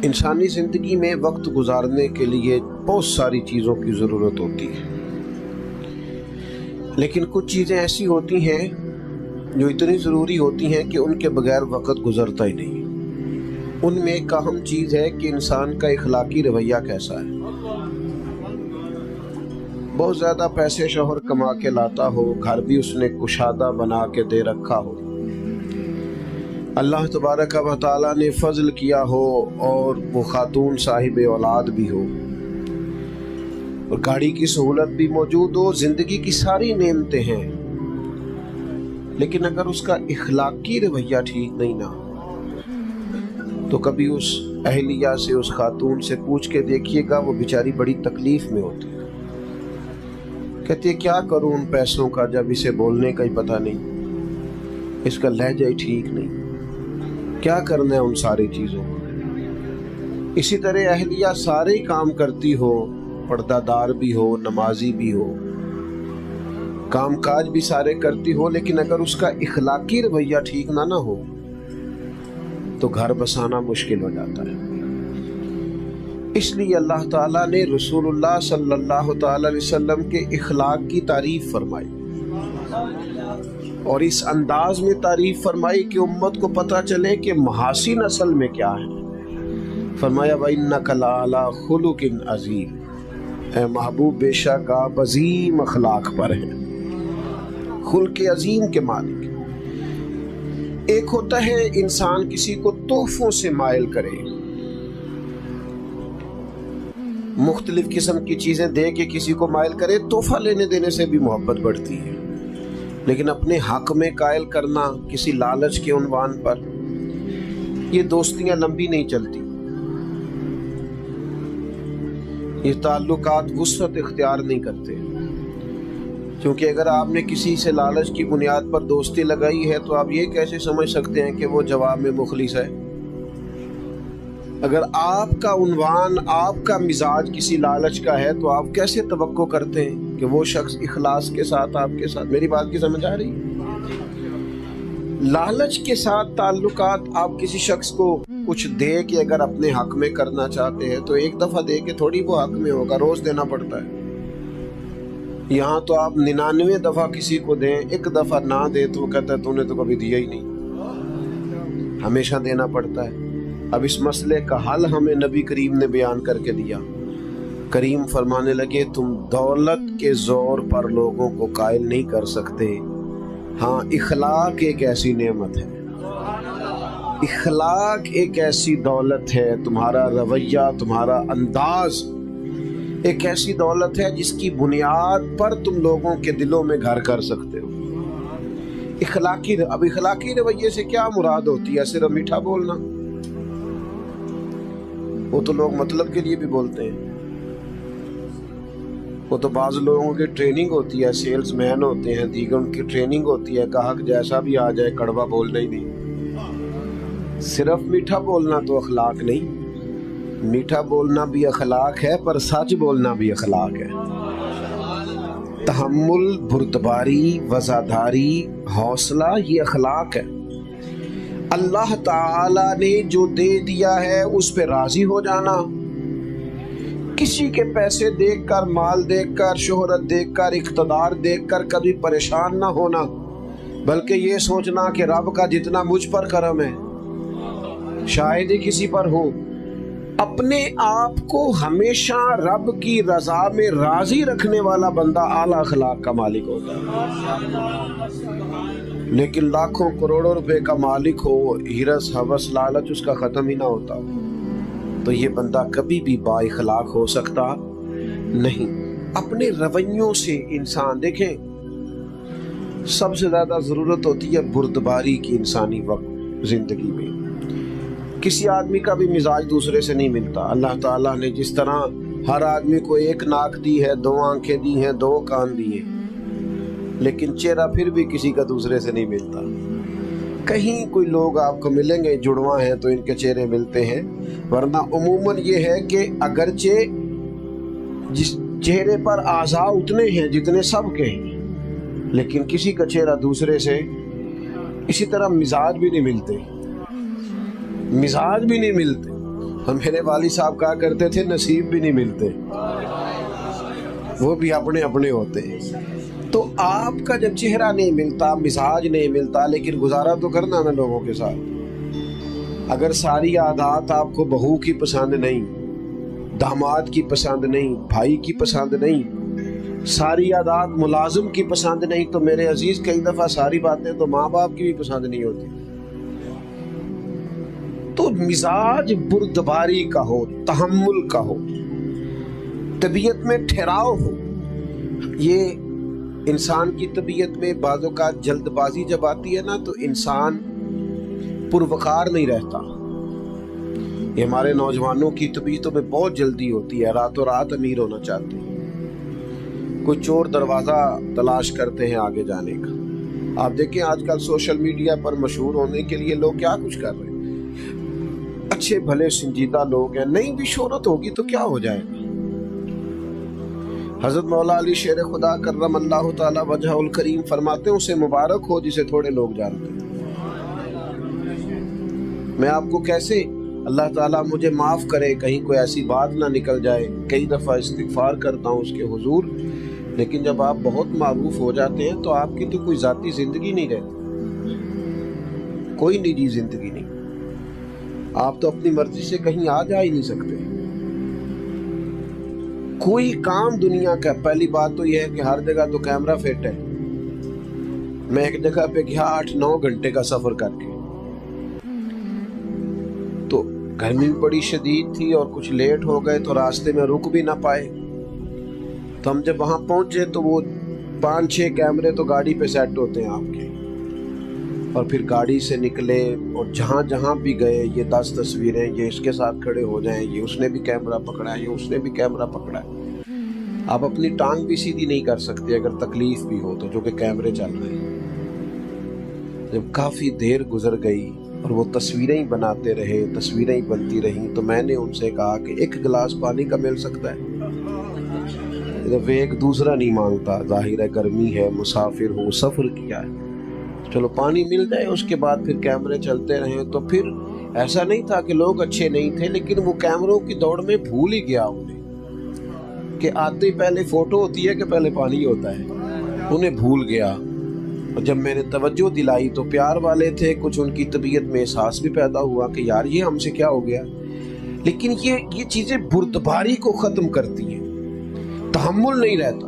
انسانی زندگی میں وقت گزارنے کے لیے بہت ساری چیزوں کی ضرورت ہوتی ہے، لیکن کچھ چیزیں ایسی ہوتی ہیں جو اتنی ضروری ہوتی ہیں کہ ان کے بغیر وقت گزرتا ہی نہیں۔ ان میں ایک اہم چیز ہے کہ انسان کا اخلاقی رویہ کیسا ہے۔ بہت زیادہ پیسے شوہر کما کے لاتا ہو، گھر بھی اس نے کشادہ بنا کے دے رکھا ہو، اللہ تبارک و تعالیٰ نے فضل کیا ہو اور وہ خاتون صاحب اولاد بھی ہو اور گاڑی کی سہولت بھی موجود ہو، زندگی کی ساری نعمتیں ہیں، لیکن اگر اس کا اخلاقی رویہ ٹھیک نہیں نا، تو کبھی اس اہلیہ سے، اس خاتون سے پوچھ کے دیکھیے گا، وہ بیچاری بڑی تکلیف میں ہوتی ہے۔ کہتی ہے کیا کروں ان پیسوں کا جب اسے بولنے کا ہی پتہ نہیں، اس کا لہجہ ہی ٹھیک نہیں، کیا کرنا ہے ان ساری چیزوں کو۔ اسی طرح اہلیہ سارے کام کرتی ہو، پردہ دار بھی ہو، نمازی بھی ہو، کام کاج بھی سارے کرتی ہو، لیکن اگر اس کا اخلاقی رویہ ٹھیک نہ ہو تو گھر بسانا مشکل ہو جاتا ہے۔ اس لیے اللہ تعالیٰ نے رسول اللہ صلی اللہ تعالی علیہ وسلم کے اخلاق کی تعریف فرمائی، اور اس انداز میں تعریف فرمائی کہ امت کو پتہ چلے کہ محاسن اصل میں کیا ہے۔ فرمایا وَإِنَّكَ لَعَلَىٰ خُلُقٍ عَظِيمٍ، اے محبوب بے شک آپ عظیم اخلاق پر ہیں، خلق عظیم کے مالک۔ ایک ہوتا ہے انسان کسی کو تحفوں سے مائل کرے، مختلف قسم کی چیزیں دے کے کسی کو مائل کرے، تحفہ لینے دینے سے بھی محبت بڑھتی ہے، لیکن اپنے حق میں قائل کرنا کسی لالچ کے عنوان پر، یہ دوستیاں لمبی نہیں چلتی، یہ تعلقات وسعت اختیار نہیں کرتے، کیونکہ اگر آپ نے کسی سے لالچ کی بنیاد پر دوستی لگائی ہے تو آپ یہ کیسے سمجھ سکتے ہیں کہ وہ جواب میں مخلص ہے؟ اگر آپ کا عنوان، آپ کا مزاج کسی لالچ کا ہے تو آپ کیسے توقع کرتے ہیں کہ وہ شخص اخلاص کے ساتھ آپ کے ساتھ؟ میری بات کی سمجھ آ رہی ہے؟ لالچ کے ساتھ تعلقات، آپ کسی شخص کو کچھ دے کے اگر اپنے حق میں کرنا چاہتے ہیں تو ایک دفعہ دے کے تھوڑی وہ حق میں ہوگا، روز دینا پڑتا ہے۔ یہاں تو آپ 99 دفعہ کسی کو دیں، ایک دفعہ نہ دے تو وہ کہتا ہے تو نے تو کبھی دیا ہی نہیں، ہمیشہ دینا پڑتا ہے۔ اب اس مسئلے کا حل ہمیں نبی کریم نے بیان کر کے دیا۔ کریم فرمانے لگے تم دولت کے زور پر لوگوں کو قائل نہیں کر سکتے، ہاں اخلاق ایک ایسی نعمت ہے، اخلاق ایک ایسی دولت ہے، تمہارا رویہ، تمہارا انداز ایک ایسی دولت ہے جس کی بنیاد پر تم لوگوں کے دلوں میں گھر کر سکتے ہو۔ اب اخلاقی رویے سے کیا مراد ہوتی ہے؟ صرف میٹھا بولنا؟ وہ تو لوگ مطلب کے لیے بھی بولتے ہیں، وہ تو بعض لوگوں کی ٹریننگ ہوتی ہے، سیلز مین ہوتے ہیں، دیگر ان کی ٹریننگ ہوتی ہے، گاہک جیسا بھی آ جائے کڑوا بولنا ہی نہیں۔ صرف میٹھا بولنا تو اخلاق نہیں، میٹھا بولنا بھی اخلاق ہے، پر سچ بولنا بھی اخلاق ہے۔ تحمل، بردباری، وفاداری، حوصلہ، یہ اخلاق ہے۔ اللہ تعالیٰ نے جو دے دیا ہے اس پہ راضی ہو جانا، کسی کے پیسے دیکھ کر، مال دیکھ کر، شہرت دیکھ کر، اقتدار دیکھ کر کبھی پریشان نہ ہونا، بلکہ یہ سوچنا کہ رب کا جتنا مجھ پر کرم ہے شاید ہی کسی پر ہو۔ اپنے آپ کو ہمیشہ رب کی رضا میں راضی رکھنے والا بندہ اعلیٰ اخلاق کا مالک ہوتا ہے، لیکن لاکھوں کروڑوں روپے کا مالک ہو، ہرس ہوس لالچ اس کا ختم ہی نہ ہوتا، تو یہ بندہ کبھی بھی با اخلاق ہو سکتا نہیں۔ اپنے رویوں سے انسان، دیکھیں سب سے زیادہ ضرورت ہوتی ہے بردباری کی انسانی وقت زندگی میں۔ کسی آدمی کا بھی مزاج دوسرے سے نہیں ملتا۔ اللہ تعالیٰ نے جس طرح ہر آدمی کو ایک ناک دی ہے، 2 آنکھیں دی ہیں، 2 کان دیے، لیکن چہرہ پھر بھی کسی کا دوسرے سے نہیں ملتا۔ کہیں کوئی لوگ آپ کو ملیں گے جڑواں ہیں تو ان کے چہرے ملتے ہیں، ورنہ عموماً یہ ہے کہ اگرچہ جس چہرے پر اعضاء اتنے ہیں جتنے سب کے ہیں، لیکن کسی کا چہرہ دوسرے سے، اسی طرح مزاج بھی نہیں ملتے، اور میرے والد صاحب کہا کرتے تھے نصیب بھی نہیں ملتے، وہ بھی اپنے اپنے ہوتے ہیں۔ تو آپ کا جب چہرہ نہیں ملتا، مزاج نہیں ملتا، لیکن گزارا تو کرنا نا لوگوں کے ساتھ۔ اگر ساری عادات آپ کو بہو کی پسند نہیں، داماد کی پسند نہیں، بھائی کی پسند نہیں، ساری عادات ملازم کی پسند نہیں، تو میرے عزیز کئی دفعہ ساری باتیں تو ماں باپ کی بھی پسند نہیں ہوتی۔ تو مزاج بردباری کا ہو، تحمل کا ہو، طبیعت میں ٹھہراؤ ہو۔ یہ انسان کی طبیعت میں بعض اوقات جلد بازی جب آتی ہے نا تو انسان پروقار نہیں رہتا۔ یہ ہمارے نوجوانوں کی طبیعتوں میں بہت جلدی ہوتی ہے، راتوں رات امیر ہونا چاہتے ہیں، کوئی چور دروازہ تلاش کرتے ہیں آگے جانے کا۔ آپ دیکھیں آج کل سوشل میڈیا پر مشہور ہونے کے لیے لوگ کیا کچھ کر رہے ہیں، اچھے بھلے سنجیدہ لوگ ہیں، نہیں بھی شہرت ہوگی تو کیا ہو جائے گا۔ حضرت مولا علی شیر خدا کرم اللہ تعالی وجہ الکریم فرماتے ہیں اسے مبارک ہو جسے تھوڑے لوگ جانتے ہیں۔ میں آپ کو کیسے، اللہ تعالیٰ مجھے معاف کرے کہیں کوئی ایسی بات نہ نکل جائے، کئی دفعہ استغفار کرتا ہوں اس کے حضور، لیکن جب آپ بہت معروف ہو جاتے ہیں تو آپ کی تو کوئی ذاتی زندگی نہیں رہتی، کوئی نجی زندگی نہیں، آپ تو اپنی مرضی سے کہیں آ جا ہی نہیں سکتے۔ کوئی کام دنیا کا، پہلی بات تو یہ ہے کہ ہر جگہ تو کیمرہ فٹ ہے۔ میں ایک جگہ پہ گیا 8-9 گھنٹے کا سفر کر کے، تو گرمی بھی بڑی شدید تھی اور کچھ لیٹ ہو گئے تو راستے میں رک بھی نہ پائے، تو ہم جب وہاں پہنچے تو وہ 5-6 کیمرے تو گاڑی پہ سیٹ ہوتے ہیں آپ کے، اور پھر گاڑی سے نکلے اور جہاں جہاں بھی گئے یہ 10 تصویریں، یہ اس کے ساتھ کھڑے ہو جائیں، یہ اس نے بھی کیمرہ پکڑا ہے، یہ اس نے بھی کیمرہ پکڑا ہے۔ آپ اپنی ٹانگ بھی سیدھی نہیں کر سکتے اگر تکلیف بھی ہو تو، جو کہ کیمرے چل رہے ہیں۔ جب کافی دیر گزر گئی اور وہ تصویریں ہی بناتے رہے، تصویریں ہی بنتی رہیں، تو میں نے ان سے کہا کہ 1 گلاس پانی کا مل سکتا ہے؟ جب ایک دوسرا نہیں مانگتا، ظاہر ہے گرمی ہے، مسافر ہوں، سفر کیا ہے، چلو پانی مل جائے، اس کے بعد پھر کیمرے چلتے رہیں۔ تو پھر ایسا نہیں تھا کہ لوگ اچھے نہیں تھے، لیکن وہ کیمروں کی دوڑ میں بھول ہی گیا انہیں کہ آتے ہی پہلے فوٹو ہوتی ہے کہ پہلے پانی ہوتا ہے، انہیں بھول گیا۔ اور جب میں نے توجہ دلائی تو پیار والے تھے، کچھ ان کی طبیعت میں احساس بھی پیدا ہوا کہ یار یہ ہم سے کیا ہو گیا، لیکن یہ چیزیں بردباری کو ختم کرتی ہیں، تحمل نہیں رہتا۔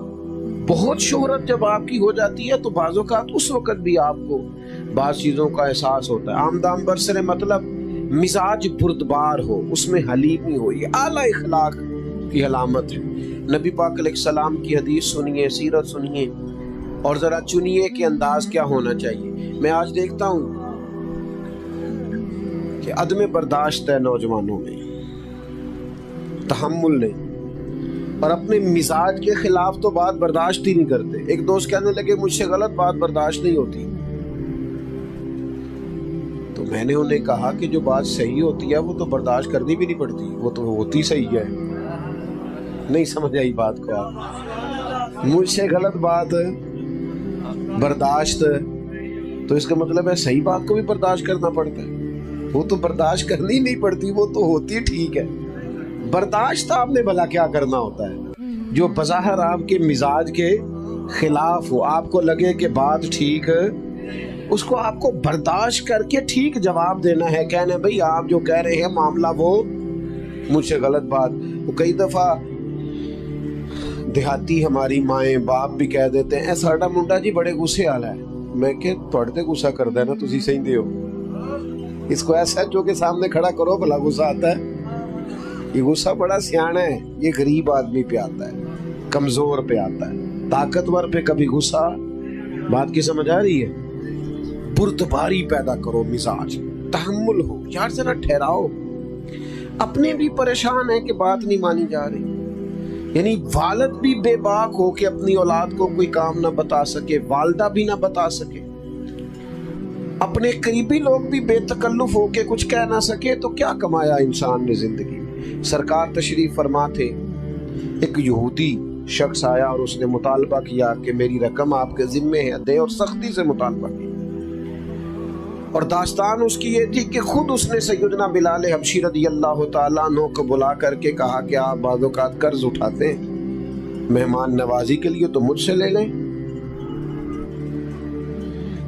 بہت شہرت جب آپ کی ہو جاتی ہے تو بعض اوقات اس وقت بھی آپ کو بعض چیزوں کا احساس ہوتا ہے۔ آمدام برسر مطلب مزاج بردبار ہو، اس میں حلیمی ہو، یہ اعلیٰ اخلاق کی علامت ہے۔ نبی پاک علیہ السلام کی حدیث سنیے، سیرت سنیے، اور ذرا چنیے کہ انداز کیا ہونا چاہیے۔ میں آج دیکھتا ہوں کہ عدم برداشت ہے نوجوانوں میں، تحمل نہیں، اور اپنے مزاج کے خلاف تو بات برداشت ہی نہیں کرتے۔ ایک دوست کہنے لگے مجھ سے غلط بات برداشت نہیں ہوتی، تو میں نے انہیں کہا کہ جو بات صحیح ہوتی ہے وہ تو برداشت کرنی بھی نہیں پڑتی، وہ تو ہوتی صحیح ہے۔ نہیں سمجھ آئی بات کو آپ؟ مجھ سے غلط بات برداشت، تو اس کا مطلب ہے صحیح بات کو بھی برداشت کرنا پڑتا ہے، وہ تو برداشت کرنی نہیں پڑتی، وہ تو ہوتی ٹھیک ہے۔ برداشت آپ نے بھلا کیا کرنا ہوتا ہے جو بظاہر آپ کے مزاج کے خلاف ہو، آپ کو لگے کہ بات ٹھیک ہے، اس کو آپ کو برداشت کر کے ٹھیک جواب دینا ہے، کہنا ہے بھئی آپ جو کہہ رہے ہیں معاملہ وہ مجھ سے غلط بات۔ وہ کئی دفعہ دیہاتی ہماری مائیں باپ بھی کہہ دیتے ہیں اے ساڈا منڈا جی بڑے غصے والا ہے، میں کہ تھوڑے تے غصہ کردا ہے نا، تسی صحیح دیو، اس کو ایسا جو کے سامنے کھڑا کرو بھلا غصہ آتا ہے۔ یہ غصہ بڑا سیاںا ہے، یہ غریب آدمی پہ آتا ہے، کمزور پہ آتا ہے، طاقتور پہ کبھی غصہ۔ بات کی سمجھ آ رہی ہے؟ بردباری پیدا کرو، مزاج تحمل ہو، یار ذرا ٹھہراؤ۔ اپنے بھی پریشان ہیں کہ بات نہیں مانی جا رہی، یعنی والد بھی بے باک ہو کہ اپنی اولاد کو کوئی کام نہ بتا سکے، والدہ بھی نہ بتا سکے، اپنے قریبی لوگ بھی بے تکلف ہو کے کچھ کہہ نہ سکے، تو کیا کمایا انسان نے زندگی میں؟ سرکار تشریف فرما تھے، ایک یہودی شخص آیا اور اس نے مطالبہ کیا کہ میری رقم آپ کے ذمے ہے، دے، اور سختی سے مطالبہ کیا۔ اور داستان اس کی یہ تھی کہ خود اس نے سیدنا بلال حبشی رضی اللہ تعالیٰ عنہ کو بلا کر کے کہا کہ آپ بعض اوقات قرض اٹھاتے ہیں مہمان نوازی کے لیے تو مجھ سے لے لیں.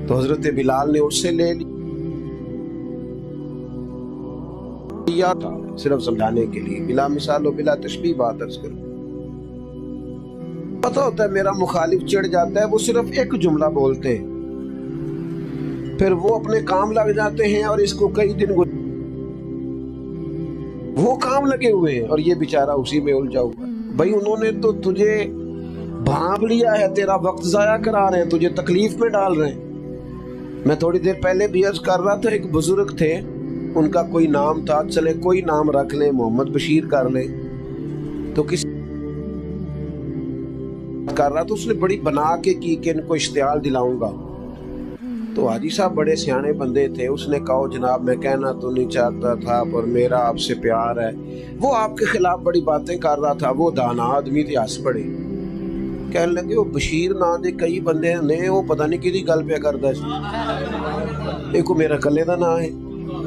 تو حضرت بلال نے اس سے لے لیا تھا صرف سمجھانے کے لیے، بلا مثال و بلا تشبیہ بات عرض کروں. پتہ ہوتا ہے میرا مخالف چڑھ جاتا ہے، وہ صرف ایک جملہ بولتے ہیں، پھر وہ اپنے کام لگ جاتے ہیں اور اس کو کئی دن وہ کام لگے ہوئے ہیں اور یہ بیچارہ اسی میں الجھا ہوا ہے. بھائی انہوں نے تو تجھے بھانپ لیا ہے، تیرا وقت ضائع کرا رہے ہیں، تجھے تکلیف میں ڈال رہے ہیں. میں تھوڑی دیر پہلے بھی عرض کر رہا تھا، ایک بزرگ تھے، ان کا کوئی نام تھا، چلے کوئی نام رکھ لیں، محمد بشیر کر لیں. تو کسی کر رہا تو اس نے بڑی بنا کے کی کہ ان کو اشتعال دلاؤں گا. تو حاجی صاحب بڑے سیانے بندے تھے، اس نے کہا جناب میں کہنا تو نہیں چاہتا تھا پر میرا آپ سے پیار ہے. وہ آپ کے خلاف بڑی باتیں کر رہا تھا، وہ دانا آدمی تھے، ہنس پڑے. کہنے لگے وہ بشیر نا دے کئی بندے نے، وہ پتہ نہیں کدی گل پہ کردا سی، ایک میرا کلے دا نا ہے،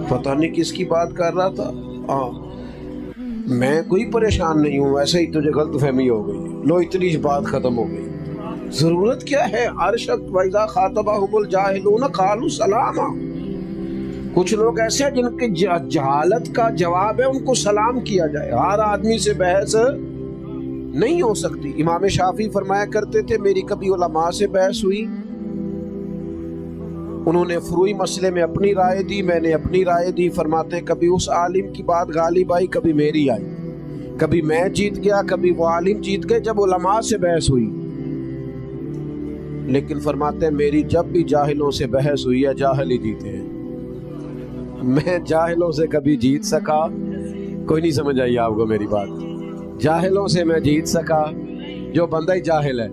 پتہ نہیں کس کی بات کر رہا تھا. ہاں میں کوئی پریشان نہیں ہوں، ایسے ہی تجھے غلط فہمی ہو گئی، لو اتنی بات ختم ہو گئی. ضرورت کیا ہے؟ عرشت وَإِذَا خَاطَبَهُمُ الْجَاهِلُونَ قَالُوا سَلَامًا. کچھ لوگ ایسے ہیں جن کے جہالت کا جواب ہے ان کو سلام کیا جائے. ہر آدمی سے بحث نہیں ہو سکتی. امام شافعی فرمایا کرتے تھے میری کبھی علماء سے بحث ہوئی، انہوں نے فروعی مسئلے میں اپنی رائے دی، میں نے اپنی رائے دی. فرماتے ہیں کبھی اس عالم کی بات غالب آئی، کبھی میری آئی، کبھی میں جیت گیا، کبھی وہ عالم جیت گئے جب علماء سے بحث ہوئی. لیکن فرماتے ہیں میری جب بھی جاہلوں سے بحث ہوئی ہے جاہل ہی جیتے ہیں. میں جاہلوں سے کبھی جیت سکا؟ کوئی نہیں سمجھ آئی آپ کو میری بات. جاہلوں سے میں جیت سکا؟ جو بندہ ہی جاہل ہے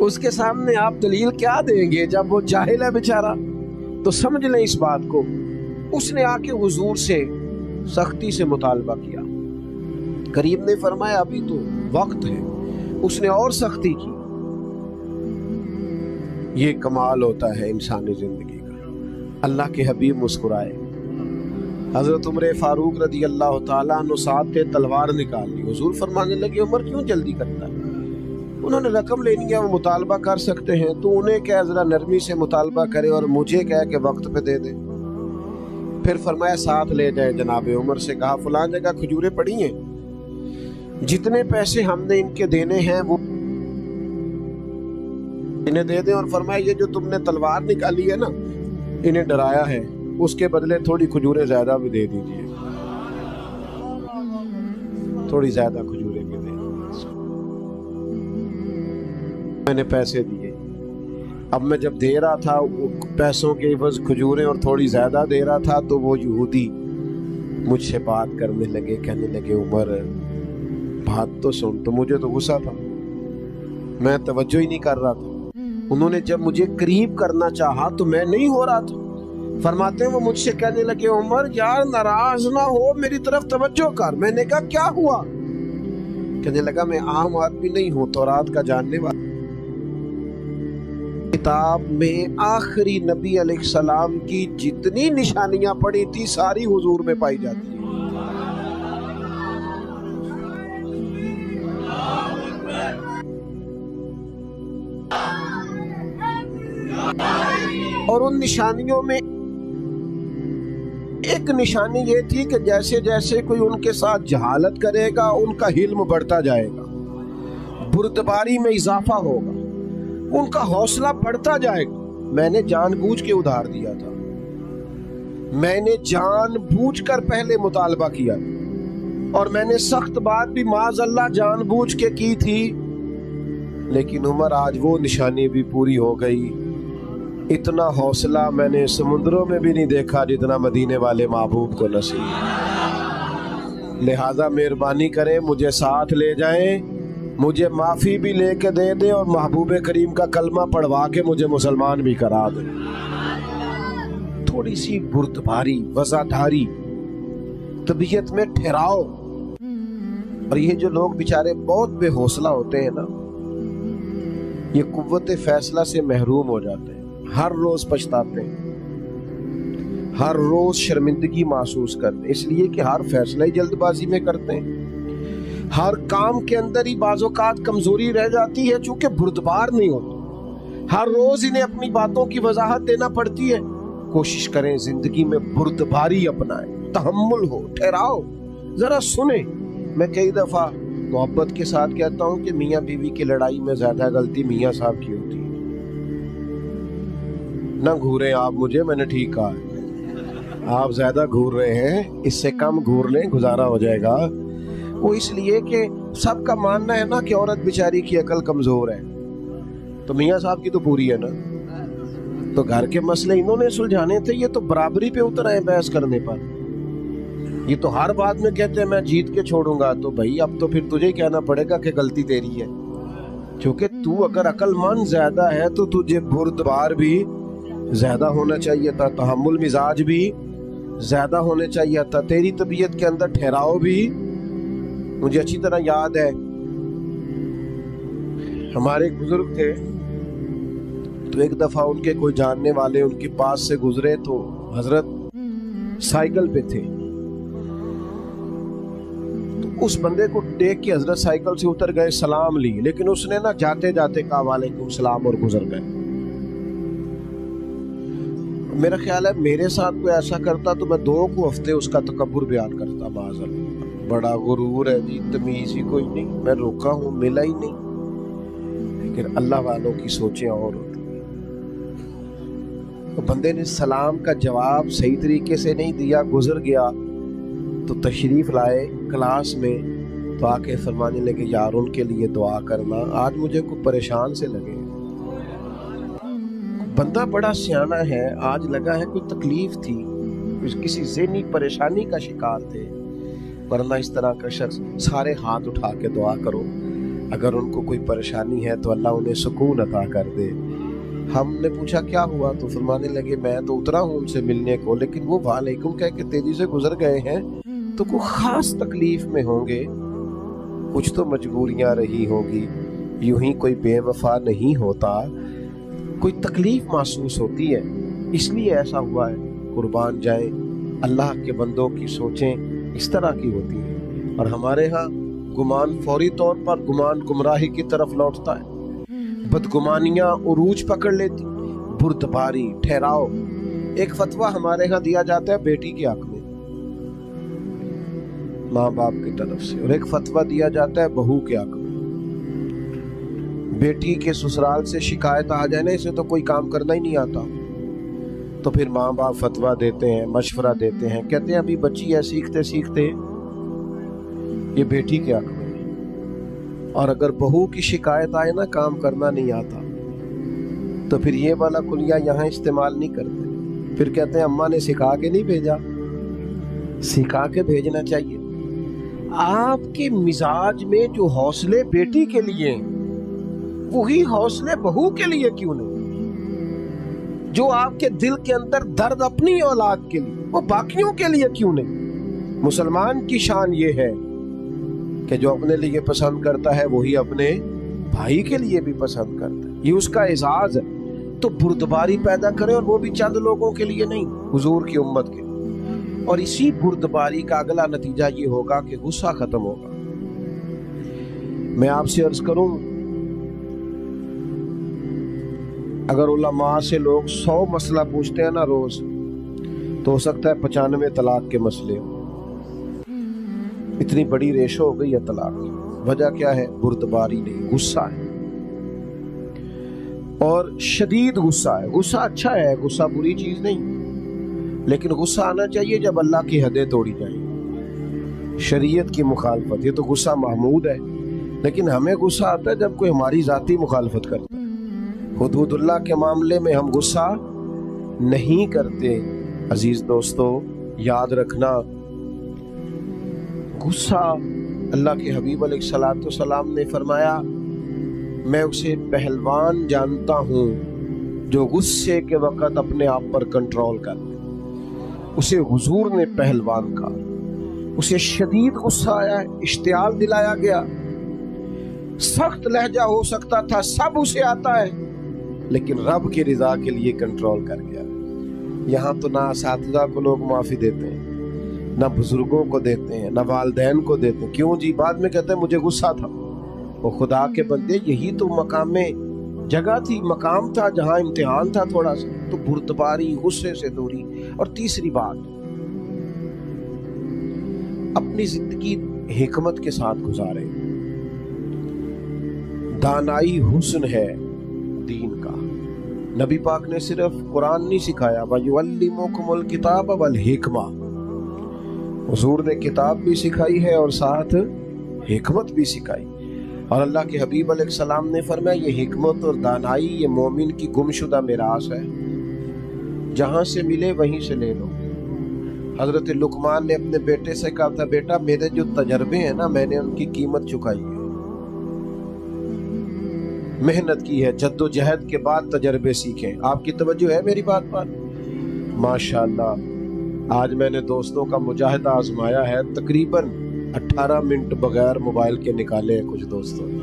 اس کے سامنے آپ دلیل کیا دیں گے جب وہ جاہل ہے بیچارہ؟ تو سمجھ لیں اس بات کو. اس نے آ کے حضور سے سختی سے مطالبہ کیا. کریم نے فرمایا ابھی تو وقت ہے. اس نے اور سختی کی. یہ کمال ہوتا ہے انسانی زندگی کا. اللہ کے حبیب مسکرائے. حضرت عمر فاروق رضی اللہ تعالیٰ عنہ ساتھ تھے، تلوار نکال لی. حضور فرمانے لگے عمر کیوں جلدی کرتا ہے؟ انہوں نے رقم لینی ہے، وہ مطالبہ کر سکتے ہیں، تو انہیں کہہ ذرا نرمی سے مطالبہ کرے اور مجھے کہہ کہ وقت پہ دے دے. پھر فرمایا ساتھ لے جائے. جناب عمر سے کہا فلاں جگہ کھجوریں پڑی ہیں، جتنے پیسے ہم نے ان کے دینے ہیں وہ انہیں دے دیں. اور فرمایا یہ جو تم نے تلوار نکالی ہے نا، انہیں ڈرایا ہے، اس کے بدلے تھوڑی کھجوریں زیادہ بھی دے دیجئے، تھوڑی زیادہ کھجوریں بھی دے. میں نے پیسے دیے. اب میں جب دے رہا تھا پیسوں کے عوض کھجوریں اور تھوڑی زیادہ دے رہا تھا، تو وہ یہودی مجھ سے بات کرنے لگے، کہنے لگے عمر بات تو سن. تو مجھے تو غصہ تھا، میں توجہ ہی نہیں کر رہا تھا. انہوں نے جب مجھے قریب کرنا چاہا تو میں نہیں ہو رہا تھا. فرماتے ہیں وہ مجھ سے کہنے لگے عمر یار ناراض نہ ہو، میری طرف توجہ کر. میں نے کہا کیا ہوا؟ کہنے لگا میں عام آدمی نہیں ہوں، تورات کا جاننے والا. کتاب میں آخری نبی علیہ السلام کی جتنی نشانیاں پڑی تھی ساری حضور میں پائی جاتی ہیں. اور ان نشانیوں میں ایک نشانی یہ تھی کہ جیسے جیسے کوئی ان کے ساتھ جہالت کرے گا ان کا حلم بڑھتا جائے گا، بردباری میں اضافہ ہوگا، ان کا حوصلہ بڑھتا جائے گا. میں نے جان بوجھ کے ادھار دیا تھا، میں نے جان بوجھ کر پہلے مطالبہ کیا، اور میں نے سخت بات بھی معاذ اللہ جان بوجھ کے کی تھی. لیکن عمر آج وہ نشانی بھی پوری ہو گئی. اتنا حوصلہ میں نے سمندروں میں بھی نہیں دیکھا جتنا مدینے والے محبوب کو نصیب. لہذا مہربانی کریں مجھے ساتھ لے جائیں، مجھے معافی بھی لے کے دے دیں اور محبوب کریم کا کلمہ پڑھوا کے مجھے مسلمان بھی کرا دیں. تھوڑی سی بردباری، وزاداری، طبیعت میں ٹھہراؤ. اور یہ جو لوگ بیچارے بہت بے حوصلہ ہوتے ہیں نا، یہ قوت فیصلہ سے محروم ہو جاتے ہیں، ہر روز پچھتاتے ہیں. ہر روز شرمندگی محسوس کرتے، اس لیے کہ ہر فیصلہ ہی جلد بازی میں کرتے ہیں، ہر کام کے اندر ہی بعض اوقات کمزوری رہ جاتی ہے چونکہ بردبار نہیں ہوتی، ہر روز انہیں اپنی باتوں کی وضاحت دینا پڑتی ہے۔ کوشش کریں زندگی میں بردباری اپنائیں، تحمل ہو، ٹھہراؤ، ذرا سنیں۔ میں کئی دفعہ محبت کے ساتھ کہتا ہوں کہ میاں بیوی کی لڑائی میں زیادہ غلطی میاں صاحب کی ہوتی ہے۔ نہ گھوریں آپ مجھے، میں نے ٹھیک کہا ہے، آپ زیادہ گھور رہے ہیں، اس سے کم گھور لیں، گزارا ہو جائے گا۔ وہ اس لیے کہ سب کا ماننا ہے نا کہ عورت بیچاری کی عقل کمزور ہے، تو میاں صاحب کی تو پوری ہے نا، تو گھر کے مسئلے انہوں نے سلجھانے تھے، یہ تو برابری پہ اتر آئے بحث کرنے پر۔ یہ تو ہر بات میں کہتے ہیں میں جیت کے چھوڑوں گا، تو بھائی اب تو پھر تجھے کہنا پڑے گا کہ غلطی تیری ہے، کیونکہ تو اگر عقل مند زیادہ ہے تو تجھے بردبار بھی زیادہ ہونا چاہیے تھا، تحمل مزاج بھی زیادہ ہونے چاہیے تھا، تیری طبیعت کے اندر ٹھہراؤ بھی۔ مجھے اچھی طرح یاد ہے ہمارے ایک بزرگ تھے، تو ایک دفعہ ان کے کوئی جاننے والے ان کے پاس سے گزرے، تو حضرت سائیکل پہ تھے، تو اس بندے کو دیکھ کے حضرت سائیکل سے اتر گئے، سلام لی، لیکن اس نے نا جاتے جاتے کہا وعلیکم السلام اور گزر گئے۔ میرا خیال ہے میرے ساتھ کوئی ایسا کرتا تو میں 2 ہفتے اس کا تکبر بیان کرتا، معاذ اللہ، بڑا غرور ہے جی، تمیز ہی کوئی نہیں، میں روکا ہوں ملا ہی نہیں۔ لیکن اللہ والوں کی سوچیں اور ہوتی ہیں۔ تو بندے نے سلام کا جواب صحیح طریقے سے نہیں دیا، گزر گیا، تو تشریف لائے کلاس میں، تو آ کے فرمانے لگے یار ان کے لیے دعا کرنا، آج مجھے کوئی پریشان سے لگے، بندہ بڑا سیانہ ہے، آج لگا ہے کوئی تکلیف تھی، کسی ذہنی پریشانی کا شکار تھے، ورنہ اس طرح کا شخص سارے ہاتھ اٹھا کے دعا کرو، اگر ان کو کوئی پریشانی ہے تو اللہ انہیں سکون عطا کر دے۔ ہم نے پوچھا کیا ہوا، تو فرمانے لگے میں تو اترا ہوں ان سے ملنے کو، لیکن وہ وعلیکم کہہ کے تیزی سے گزر گئے ہیں، تو کوئی خاص تکلیف میں ہوں گے، کچھ تو مجبوریاں رہی ہوگی، یوں ہی کوئی بے وفا نہیں ہوتا، کوئی تکلیف محسوس ہوتی ہے، اس لیے ایسا ہوا ہے۔ قربان جائیں، اللہ کے بندوں کی سوچیں اس طرح کی ہوتی ہیں، اور ہمارے ہاں گمان فوری طور پر گمان گمراہی کی طرف لوٹتا ہے، بدگمانیاں عروج پکڑ لیتی، بردباری، ٹھہراؤ۔ ایک فتویٰ ہمارے ہاں دیا جاتا ہے بیٹی کے حق میں ماں باپ کی طرف سے، اور ایک فتویٰ دیا جاتا ہے بہو کے حق میں۔ بیٹی کے سسرال سے شکایت آ جائے نا، اسے تو کوئی کام کرنا ہی نہیں آتا، تو پھر ماں باپ فتویٰ دیتے ہیں، مشورہ دیتے ہیں، کہتے ہیں ابھی بچی ہے، سیکھتے سیکھتے یہ بیٹی کے حق میں۔ اور اگر بہو کی شکایت آئے نا کام کرنا نہیں آتا، تو پھر یہ والا کلیہ یہاں استعمال نہیں کرتے، پھر کہتے ہیں اماں نے سکھا کے نہیں بھیجا، سکھا کے بھیجنا چاہیے۔ آپ کے مزاج میں جو حوصلے بیٹی کے لیے ہیں وہی حوصلے بہو کے لیے کیوں نہیں؟ جو آپ کے دل کے اندر درد اپنی اولاد کے لیے، وہ باقیوں کے لیے کیوں نہیں؟ مسلمان کی شان یہ ہے کہ جو اپنے لیے پسند کرتا ہے وہی اپنے بھائی کے لیے بھی پسند کرتا ہے، یہ اس کا اعزاز ہے۔ تو بردباری پیدا کرے، اور وہ بھی چند لوگوں کے لیے نہیں، حضور کی امت کے لیے۔ اور اسی بردباری کا اگلا نتیجہ یہ ہوگا کہ غصہ ختم ہوگا۔ میں آپ سے عرض کروں، اگر علماء سے لوگ 100 مسئلہ پوچھتے ہیں نا روز، تو ہو سکتا ہے 95 طلاق کے مسئلے ہوں۔ اتنی بڑی ریشو ہو گئی ہے طلاق کی، وجہ کیا ہے؟ بردباری نہیں، غصہ ہے، اور شدید غصہ ہے۔ غصہ اچھا ہے، غصہ بری چیز نہیں، لیکن غصہ آنا چاہیے جب اللہ کی حدیں توڑی جائیں، شریعت کی مخالفت، یہ تو غصہ محمود ہے۔ لیکن ہمیں غصہ آتا ہے جب کوئی ہماری ذاتی مخالفت کرتا ہے۔ حدود اللہ کے معاملے میں ہم غصہ نہیں کرتے۔ عزیز دوستو، یاد رکھنا، غصہ، اللہ کے حبیب علیہ الصلوۃ والسلام نے فرمایا میں اسے پہلوان جانتا ہوں جو غصے کے وقت اپنے آپ پر کنٹرول کر لے۔ اسے حضور نے پہلوان کہا، اسے شدید غصہ آیا، اشتعال دلایا گیا، سخت لہجہ ہو سکتا تھا، سب اسے آتا ہے، لیکن رب کی رضا کے لیے کنٹرول کر گیا۔ یہاں تو نہ اساتذہ کو لوگ معافی دیتے ہیں، نہ بزرگوں کو دیتے ہیں، نہ والدین کو دیتے ہیں۔ کیوں جی؟ بعد میں کہتے ہیں مجھے غصہ تھا۔ وہ خدا کے بندے، یہی تو مقام میں جگہ تھی، مقام تھا جہاں امتحان تھا تھوڑا سا، تو بردباری، غصے سے دوری۔ اور تیسری بات، اپنی زندگی حکمت کے ساتھ گزارے۔ دانائی حسن ہے دین کا۔ نبی پاک نے صرف قرآن نہیں سکھایا، وَيُعَلِّمُكُمُ الْكِتَابَ وَالْحِكْمَةَ، حضور نے کتاب بھی سکھائی ہے اور ساتھ حکمت بھی سکھائی۔ اور اللہ کے حبیب علیہ السلام نے فرمایا یہ حکمت اور دانائی یہ مومن کی گمشدہ میراث ہے، جہاں سے ملے وہیں سے لے لو۔ حضرت لقمان نے اپنے بیٹے سے کہا تھا، بیٹا میرے جو تجربے ہیں نا، میں نے ان کی قیمت چکائی ہے، محنت کی ہے، جد و جہد کے بعد تجربے سیکھیں۔ آپ کی توجہ ہے میری بات پر؟ ماشاءاللہ آج میں نے دوستوں کا مجاہدہ آزمایا ہے، تقریباً 18 منٹ بغیر موبائل کے نکالے ہیں کچھ دوستوں نے۔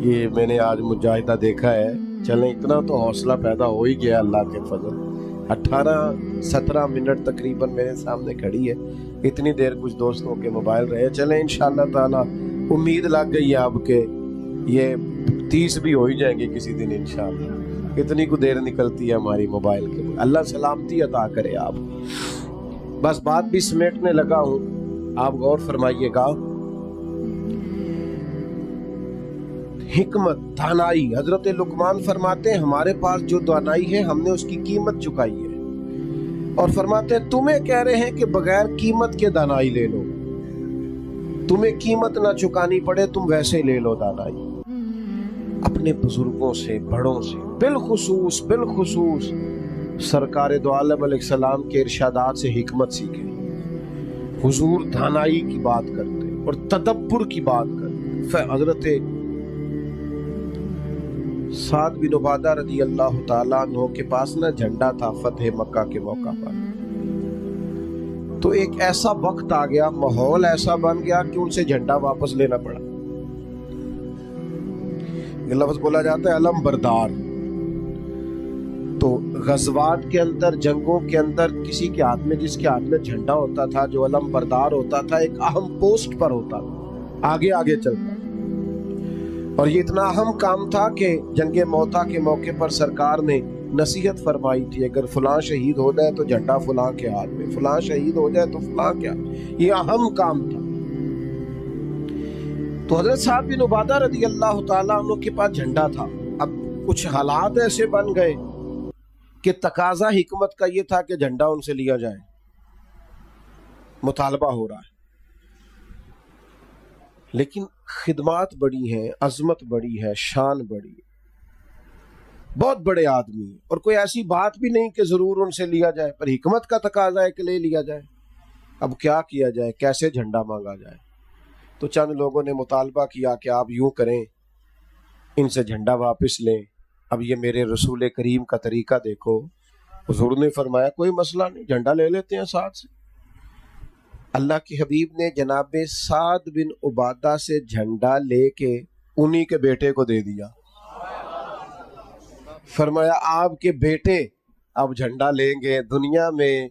یہ میں نے آج مجاہدہ دیکھا ہے۔ چلیں اتنا تو حوصلہ پیدا ہو ہی گیا اللہ کے فضل۔ 18-17 منٹ تقریباً میرے سامنے کھڑی ہے، اتنی دیر کچھ دوستوں کے موبائل رہے۔ چلیں انشاءاللہ تعالی امید لگ گئی ہے آپ کے یہ 30 بھی ہو ہی جائیں گے کسی دن انشاءاللہ۔ اتنی کو دیر نکلتی ہے ہماری موبائل کے۔ اللہ سلامتی عطا کرے آپ۔ بس بات بھی سمیٹنے لگا ہوں، آپ غور فرمائیے گا۔ حکمت، دانائی، حضرت لقمان فرماتے ہیں ہمارے پاس جو دانائی ہے ہم نے اس کی قیمت چکائی ہے، اور فرماتے ہیں تمہیں کہہ رہے ہیں کہ بغیر قیمت کے دانائی لے لو، تمہیں قیمت نہ چکانی پڑے، تم ویسے لے لو دانائی۔ اپنے بزرگوں سے، بڑوں سے، بالخصوص سرکار دو عالم علیہ السلام کے ارشادات سے حکمت سیکھیں۔ حضور دانائی کی بات کرتے اور تدبر کی بات کرتے۔ حضرت سعد بن عبادہ رضی اللہ تعالیٰ عنہ کے پاس نا جھنڈا تھا فتح مکہ کے موقع پر، تو ایک ایسا وقت آ گیا، ماحول ایسا بن گیا کہ ان سے جھنڈا واپس لینا پڑا۔ یہ لفظ بولا جاتا ہے علم بردار۔ تو غزوات کے اندر، جنگوں کے اندر کسی کے ہاتھ میں، جس کے ہاتھ میں جھنڈا ہوتا تھا، جو علم بردار ہوتا تھا، ایک اہم پوسٹ پر ہوتا تھا، آگے آگے چلتا۔ اور یہ اتنا اہم کام تھا کہ جنگ موتا کے موقع پر سرکار نے نصیحت فرمائی تھی، اگر فلاں شہید ہو جائے تو جھنڈا فلاں کے ہاتھ میں، فلاں شہید ہو جائے تو فلاں کیا۔ یہ اہم کام تھا۔ تو حضرت سعد بن عبادہ رضی اللہ تعالیٰ عنہ کے پاس جھنڈا تھا۔ اب کچھ حالات ایسے بن گئے کہ تقاضا حکمت کا یہ تھا کہ جھنڈا ان سے لیا جائے، مطالبہ ہو رہا ہے، لیکن خدمات بڑی ہیں، عظمت بڑی ہے، شان بڑی ہے، بہت بڑے آدمی ہیں، اور کوئی ایسی بات بھی نہیں کہ ضرور ان سے لیا جائے، پر حکمت کا تقاضا ہے کہ لے لیا جائے۔ اب کیا کیا جائے، کیسے جھنڈا مانگا جائے؟ تو چند لوگوں نے مطالبہ کیا کہ آپ یوں کریں، ان سے جھنڈا واپس لیں۔ اب یہ میرے رسول کریم کا طریقہ دیکھو، حضور نے فرمایا کوئی مسئلہ نہیں، جھنڈا لے لیتے ہیں ساتھ سے۔ اللہ کے حبیب نے جناب سعد بن عبادہ سے جھنڈا لے کے انہی کے بیٹے کو دے دیا۔ فرمایا آپ کے بیٹے اب جھنڈا لیں گے۔ دنیا میں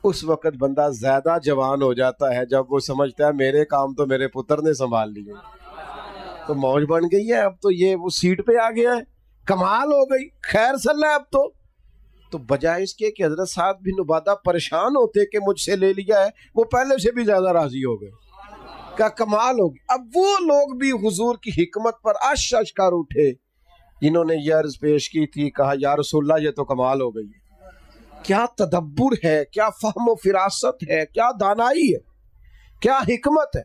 اس وقت بندہ زیادہ جوان ہو جاتا ہے جب وہ سمجھتا ہے میرے کام تو میرے پتر نے سنبھال لیے، تو موج بن گئی ہے، اب تو یہ وہ سیٹ پہ آ گیا ہے، کمال ہو گئی، خیر صلی اللہ۔ اب تو بجائے اس کے کہ حضرت سعد بن عبادہ پریشان ہوتے کہ مجھ سے لے لیا ہے، وہ پہلے سے بھی زیادہ راضی ہو گئے، کیا کمال ہوگی۔ اب وہ لوگ بھی حضور کی حکمت پر عش کر اٹھے جنہوں نے یہ عرض پیش کی تھی، کہا یا رسول اللہ یہ تو کمال ہو گئی، کیا تدبر ہے، کیا فہم و فراست ہے، کیا دانائی ہے، کیا حکمت ہے۔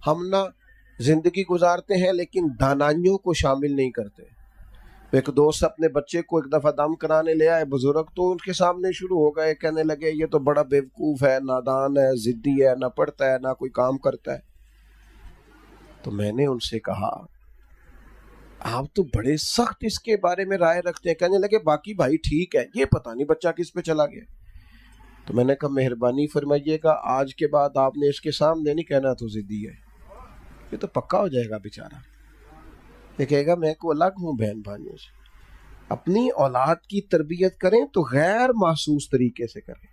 ہم نہ زندگی گزارتے ہیں لیکن دانائیوں کو شامل نہیں کرتے۔ ایک دوست اپنے بچے کو ایک دفعہ دم کرانے لے آئے بزرگ، تو ان کے سامنے شروع ہو گئے، کہنے لگے یہ تو بڑا بیوقوف ہے، نادان ہے، ضدی ہے، نہ پڑھتا ہے نہ کوئی کام کرتا ہے۔ تو میں نے ان سے کہا آپ تو بڑے سخت اس کے بارے میں رائے رکھتے ہیں۔ کہنے لگے باقی بھائی ٹھیک ہے، یہ پتہ نہیں بچہ کس پہ چلا گیا۔ تو میں نے کہا مہربانی فرمائیے گا آج کے بعد آپ نے اس کے سامنے نہیں کہنا تو ضدی ہے، یہ تو پکا ہو جائے گا بیچارہ، یہ کہے گا میں کو الگ ہوں بہن بھائیوں سے۔ اپنی اولاد کی تربیت کریں تو غیر محسوس طریقے سے کریں.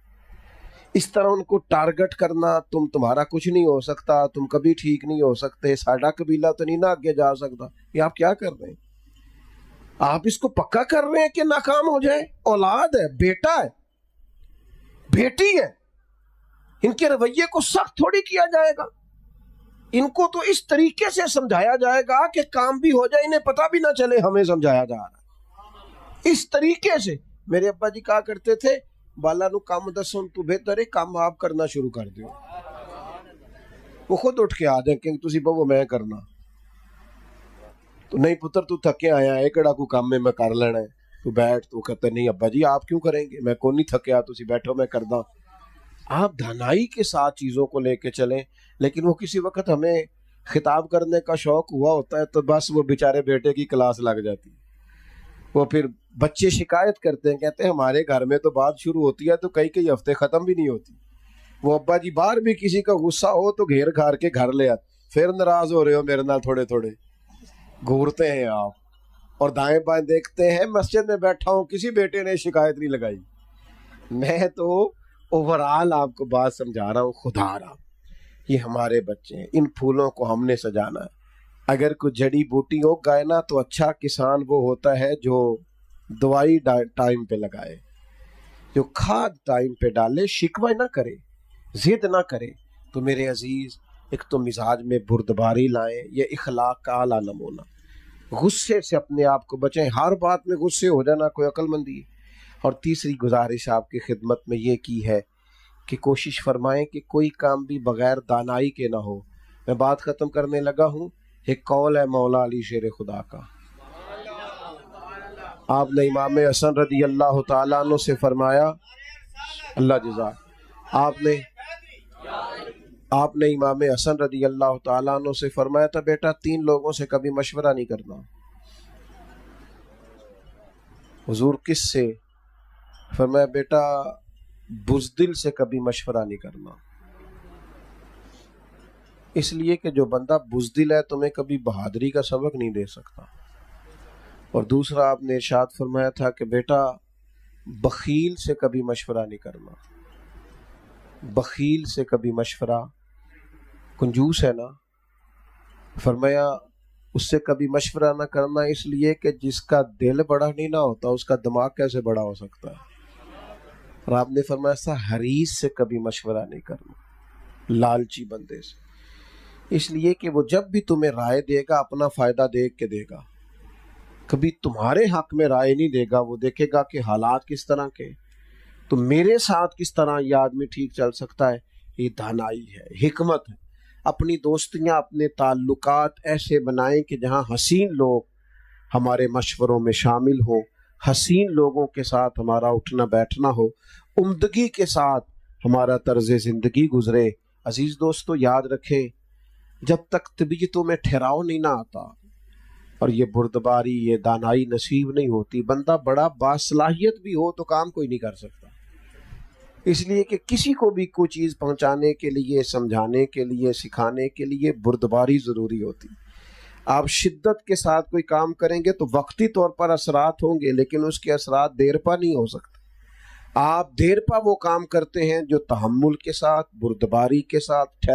اس طرح ان کو ٹارگٹ کرنا تمہارا کچھ نہیں ہو سکتا، تم کبھی ٹھیک نہیں ہو سکتے، ساڈا قبیلہ تو نہیں نہ آگے جا سکتا، یہ آپ کیا کر رہے ہیں؟ آپ اس کو پکا کر رہے ہیں کہ ناکام ہو جائے. اولاد ہے، بیٹا ہے، بیٹی ہے، ان کے رویے کو سخت تھوڑی کیا جائے گا. ان کو تو اس طریقے سے سمجھایا جائے گا کہ کام بھی ہو جائے، انہیں پتہ بھی نہ چلے ہمیں سمجھایا جا رہا. اس طریقے سے میرے ابا جی کہا کرتے تھے بالا نو کام دسن تو بہتر ہے کام آپ کرنا شروع کر دیو. وہ خود اٹھ کے آ جائیں کہ تسی بہو میں کرنا تو نہیں پتر تو تھکے آیا ہے کڑا کو کام میں کر لینا ہے تو بیٹھ. تو کہتے نہیں ابا جی آپ کیوں کریں گے، میں کون نہیں تھکیا، تسی بیٹھو میں کردا. آپ دھانائی کے ساتھ چیزوں کو لے کے چلیں. لیکن وہ کسی وقت ہمیں خطاب کرنے کا شوق ہوا ہوتا ہے تو بس وہ بیچارے بیٹے کی کلاس لگ جاتی. وہ پھر بچے شکایت کرتے ہیں، کہتے ہیں ہمارے گھر میں تو بات شروع ہوتی ہے تو کئی ہفتے ختم بھی نہیں ہوتی. وہ ابا جی باہر بھی کسی کا غصہ ہو تو گھیر گھار کے گھر لے آتے، پھر ناراض ہو رہے ہو میرے نال تھوڑے تھوڑے. گھورتے ہیں آپ اور دائیں بائیں دیکھتے ہیں. مسجد میں بیٹھا ہوں کسی بیٹے نے شکایت نہیں لگائی. میں تو اوورآل آپ کو بات سمجھا رہا ہوں. خدا رہا یہ ہمارے بچے ہیں، ان پھولوں کو ہم نے سجانا ہے. اگر کوئی جڑی بوٹی ہو گائے نا تو اچھا کسان وہ ہوتا ہے جو دوائی ٹائم پہ لگائے، جو کھاد ٹائم پہ ڈالے، شکوہ نہ کرے، ضد نہ کرے. تو میرے عزیز ایک تو مزاج میں بردباری لائیں، یہ اخلاق کا اعلیٰ نمونہ. غصے سے اپنے آپ کو بچائیں، ہر بات میں غصے ہو جانا کوئی عقل مندی. اور تیسری گزارش آپ کی خدمت میں یہ کی ہے کہ کوشش فرمائیں کہ کوئی کام بھی بغیر دانائی کے نہ ہو. میں بات ختم کرنے لگا ہوں. ایک قول ہے مولا علی شیر خدا کا، آپ نے امام حسن رضی اللہ تعالیٰ عنہ سے فرمایا، اللہ جزا، آپ نے امام حسن رضی اللہ تعالیٰ عنہ سے فرمایا تھا بیٹا 3 لوگوں سے کبھی مشورہ نہیں کرنا. حضور کس سے؟ فرمایا بیٹا بزدل سے کبھی مشورہ نہیں کرنا. اس لیے کہ جو بندہ بزدل ہے تمہیں کبھی بہادری کا سبق نہیں دے سکتا. اور دوسرا آپ نے ارشاد فرمایا تھا کہ بیٹا بخیل سے کبھی مشورہ نہیں کرنا. بخیل سے کبھی مشورہ، کنجوس ہے نا، فرمایا اس سے کبھی مشورہ نہ کرنا، اس لیے کہ جس کا دل بڑا نہیں نہ ہوتا اس کا دماغ کیسے بڑا ہو سکتا ہے. اور آپ نے فرمایا ایسا حریص سے کبھی مشورہ نہیں کرنا، لالچی بندے سے. اس لیے کہ وہ جب بھی تمہیں رائے دے گا اپنا فائدہ دیکھ کے دے گا، کبھی تمہارے حق میں رائے نہیں دے گا. وہ دیکھے گا کہ حالات کس طرح کے، تو میرے ساتھ کس طرح یہ آدمی ٹھیک چل سکتا ہے. یہ دانائی ہے، حکمت ہے. اپنی دوستیاں، اپنے تعلقات ایسے بنائیں کہ جہاں حسین لوگ ہمارے مشوروں میں شامل ہوں، حسین لوگوں کے ساتھ ہمارا اٹھنا بیٹھنا ہو، عمدگی کے ساتھ ہمارا طرز زندگی گزرے. عزیز دوستو یاد رکھیں، جب تک طبیعتوں میں ٹھہراؤ نہیں نہ آتا اور یہ بردباری، یہ دانائی نصیب نہیں ہوتی، بندہ بڑا باصلاحیت بھی ہو تو کام کوئی نہیں کر سکتا. اس لیے کہ کسی کو بھی کوئی چیز پہنچانے کے لیے، سمجھانے کے لیے، سکھانے کے لیے بردباری ضروری ہوتی. آپ شدت کے ساتھ کوئی کام کریں گے تو وقتی طور پر اثرات ہوں گے، لیکن اس کے اثرات دیر پا نہیں ہو سکتے. آپ دیر پا وہ کام کرتے ہیں جو تحمل کے ساتھ، بردباری کے ساتھ، ٹھہراؤ